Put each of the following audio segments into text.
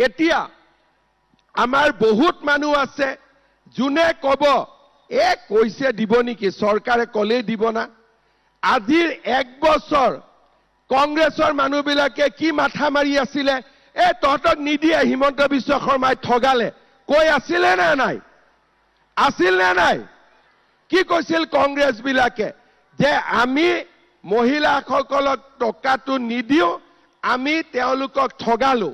এতিয়া আমাৰ বহুত মানুহ আছে যোনে কব কৈছে দিব নেকি চৰকাৰে কলেই দিব না আজিৰ 1 বছৰ কংগ্ৰেছৰ মানুহবিলাকে কি মাথা মাৰি আছিলে তহঁতক নিদিয়ে হিমন্ত বিশ্ব শৰ্মাই ঠগালে কৈ আছিলে না নাই আছিল না নাই কি কৈছিল কংগ্ৰেছ বিলাকে যে আমি মহিলাসকলক টকাটো নিদিও আমি তেওঁলোকক ঠগালো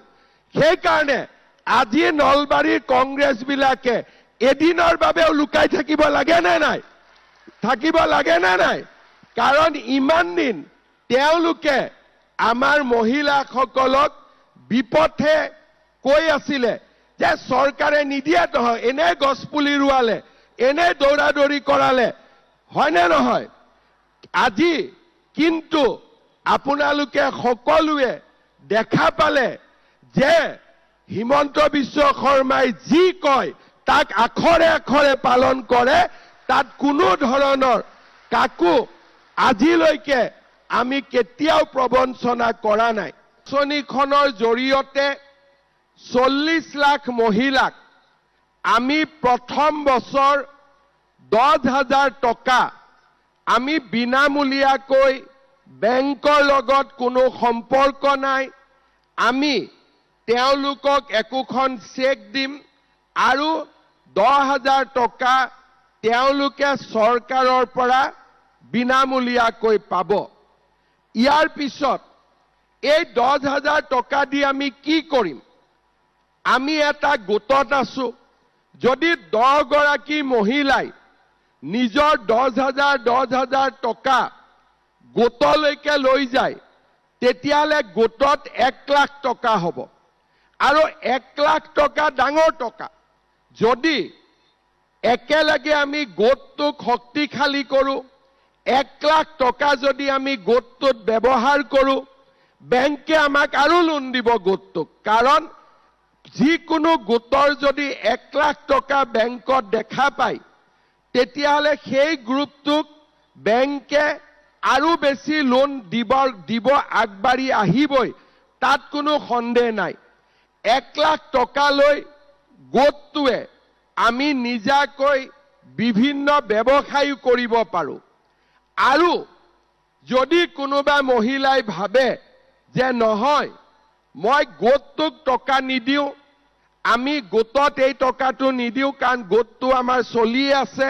সেই কাৰণে আজি নলবাৰীৰ কংগ্ৰেছ বিলাকে এদিনৰ বাবেও লুকাই থাকিব লাগে না নাই থাকিব লাগে না নাই কাৰণ ইমান দিন তেওঁলোকে আমাৰ মহিলাসকলক বিপথে কৈ আছিলে যে চৰকাৰে নিদিয়ে নহয় এনে গছপুলি ৰুৱালে এনে দৌৰাদৌৰি কৰালে হয় নে নহয় আজি কিন্তু আপোনালোকে সকলোৱে দেখা পালে যে হিমন্ত বিশ্ব শৰ্মাই যি কয় তাক আখৰে আখৰে পালন কৰে তাত কোনো ধৰণৰ কাকো আজিলৈকে আমি কেতিয়াও প্ৰবঞ্চনা কৰা নাই আঁচনিখনৰ জৰিয়তে 40 লাখ মহিলাক আমি প্ৰথম বছৰ 10,000 টকা আমি বিনামূলীয়াকৈ বেংকৰ লগত কোনো সম্পৰ্ক নাই আমি তেওঁলোকক একোখন চেক দিম আৰু 10,000 টকা তেওঁলোকে চৰকাৰৰ পৰা বিনামূলীয়াকৈ পাব ইয়াৰ পিছত এই 10,000 টকা দি আমি কি কৰিম আমি এটা গোটত আছো যদি 10 গৰাকী মহিলাই নিজৰ 10,000 টকা গোটলৈকে লৈ যায় তেতিয়ালে গোটত 1 লাখ টকা হ'ব আৰু 1 লাখ টকা ডাঙৰ টকা যদি একেলগে আমি গোটটোক শক্তিশালী কৰো 1 লাখ টকা যদি আমি গোটটোত ব্যৱহাৰ কৰো বেংকে আমাক আৰু লোন দিব গোটটোক কাৰণ যিকোনো গোটৰ যদি 1 লাখ টকা বেংকত দেখা পায় তেতিয়ালে সেই গ্ৰুপটোক বেংকে আৰু বেছি লোন দিব আগবাঢ়ি আহিবই তাত কোনো সন্দেহ নাই 1 লাখ টকা লৈ গোটটোৱে আমি নিজাকৈ বিভিন্ন ব্যৱসায় কৰিব পাৰো আৰু যদি কোনোবা মহিলাই ভাবে যে নহয় মই গোটটোক টকা নিদিও আমি গোটত এই টকাটো নিদিও কাৰণ গোটটো আমাৰ চলি আছে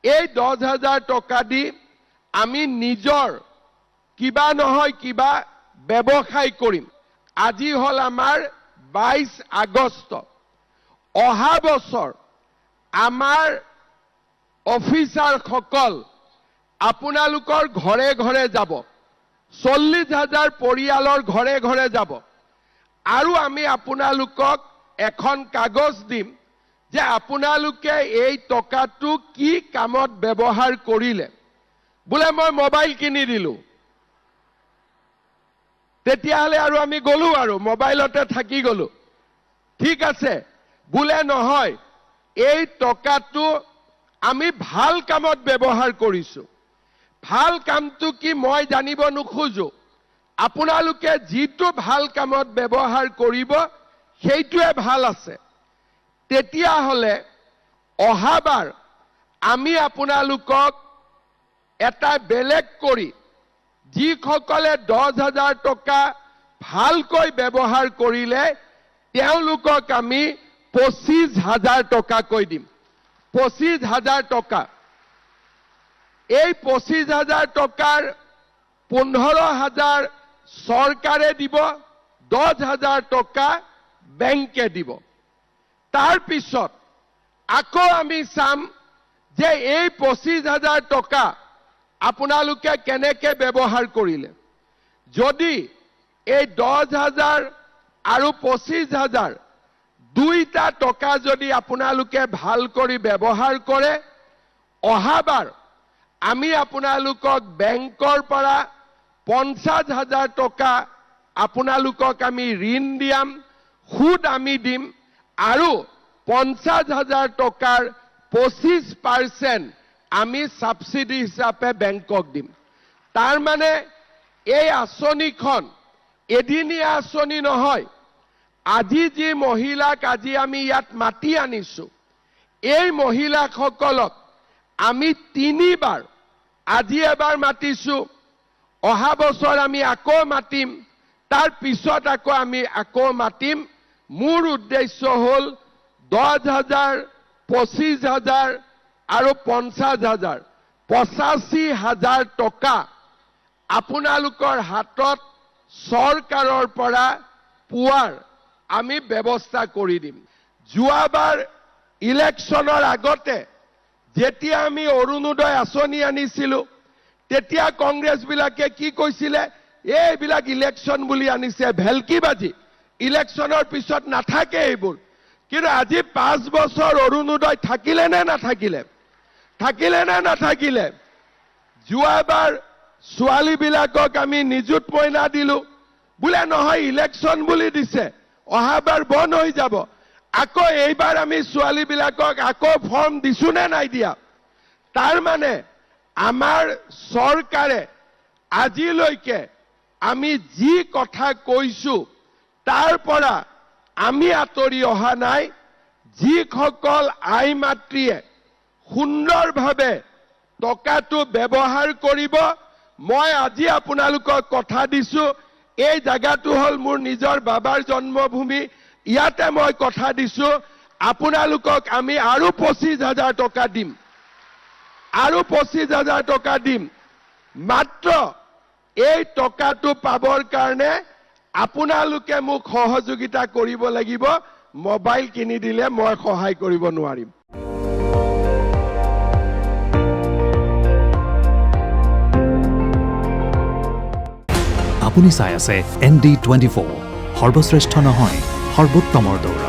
এই 10,000 টকা দি আমি নিজৰ কিবা নহয় কিবা ব্যৱসায় কৰিম আজি হল আমাৰ 22 আগষ্ট অহা বছৰ আমাৰ অফিচাৰসকল আপোনালোকৰ ঘৰে ঘৰে যাব 40,000 পৰিয়ালৰ ঘৰে ঘৰে যাব আৰু আমি আপোনালোকক এখন কাগজ দিম যে আপোনালোকে এই টকাটো কি কামত ব্যৱহাৰ কৰিলে বোলে মই মোবাইল কিনি দিলো তেতিয়াহলে আৰু আমি গলো আৰু মোবাইলতে থাকি গলো ঠিক আছে বোলে নহয় এই টকাটো আমি ভাল কামত ব্যৱহাৰ কৰিছো ভাল কামটো কি মই জানিব নোখোজো আপোনালোকে যিটো ভাল কামত ব্যৱহাৰ কৰিব সেইটোৱে ভাল আছে তেতিয়া হলে অহাবাৰ আমি আপোনালোকক এটা বেলেগ কৰি যিসকলে 10,000 টকা ভালকৈ ব্যৱহাৰ কৰিলে তেওঁলোকক আমি 25,000 টকা কৈ দিম 25,000 টকা এই 25,000 টকাৰ 15,000 চৰকাৰে দিব 10,000 টকা বেংকে দিব তাৰ পিছত আকৌ আমি চাম যে এই 25,000 টকা আপোনালোকে কেনেকৈ ব্যৱহাৰ কৰিলে যদি এই 10,000 আৰু 25,000 দুইটা টকা যদি আপোনালোকে ভাল কৰি ব্যৱহাৰ কৰে অহাবাৰ আমি আপোনালোকক বেংকৰ পৰা 50,000 টকা আপোনালোকক আমি ঋণ দিম সুদ আমি দিম আৰু 50,000 টকাৰ 25% আমি সাবসিডি হিচাপে বেংকক দিম তাৰ মানে এই আঁচনিখন এদিনীয়া আঁচনি নহয় আজি যি মহিলাক আজি আমি ইয়াত মাতি আনিছো, এই মহিলাসকলক আমি 3 বাৰ, আজি এবাৰ মাতিছো, অহা বছৰ আমি আকৌ মাতিম, তাৰ পিছত আমি আকৌ মাতিম। মোৰ উদ্দেশ্য হ'ল 10,000, 25,000 আৰু 50,000, 85,000 টকা আপোনালোকৰ হাতত চৰকাৰৰ পৰা পোৱাৰ আমি ব্যৱস্থা কৰি দিম। যোৱাবাৰ ইলেকশ্যনৰ আগতে যেতিয়া আমি অৰুণোদয় আঁচনি আনিছিলো, তেতিয়া কংগ্ৰেছবিলাকে কি কৈছিলে, এইবিলাক ইলেকশ্যন বুলি আনিছে, ভেলকিবাজি, ইলেকশ্যনৰ পিছত নাথাকে এইবোৰ। কিন্তু আজি 5 বছৰ অৰুণোদয় থাকিলে নে নাথাকিলে? থাকিলে নে নাথাকিলে? যোৱাবাৰ ছোৱালীবিলাকক আমি নিযুত মইনা দিলো, বোলে নহয় ইলেকশ্যন বুলি দিছে, অহাবাৰ বন্ধ হৈ যাব। আকৌ এইবাৰ আমি ছোৱালীবিলাকক আকৌ ফৰ্ম দিছো নে নাই দিয়া? তাৰ মানে আমাৰ চৰকাৰে আজিলৈকে আমি যি কথা কৈছো তাৰ পৰা আমি আঁতৰি অহা নাই। যিসকল আই মাতৃয়ে সুন্দৰভাৱে টকাটো ব্যৱহাৰ কৰিব, মই আজি আপোনালোকক কথা দিছো, এই জায়গাটো হ'ল মোৰ নিজৰ বাবাৰ জন্মভূমি, ইয়াতে মই কথা দিছো, আপোনালোকক আমি আৰু 25,000 টকা দিম, আৰু 25,000 টকা দিম। মাত্ৰ এই টকাটো পাবৰ কাৰণে আপোনালোকে মোক সহযোগিতা কৰিব লাগিব। মোবাইল কিনি দিলে মই সহায় কৰিব নোৱাৰিম। আপুনি চাই আছে ND24, সৰ্বশ্ৰেষ্ঠ নহয়, সৰ্বোত্তমৰ দৌৰা।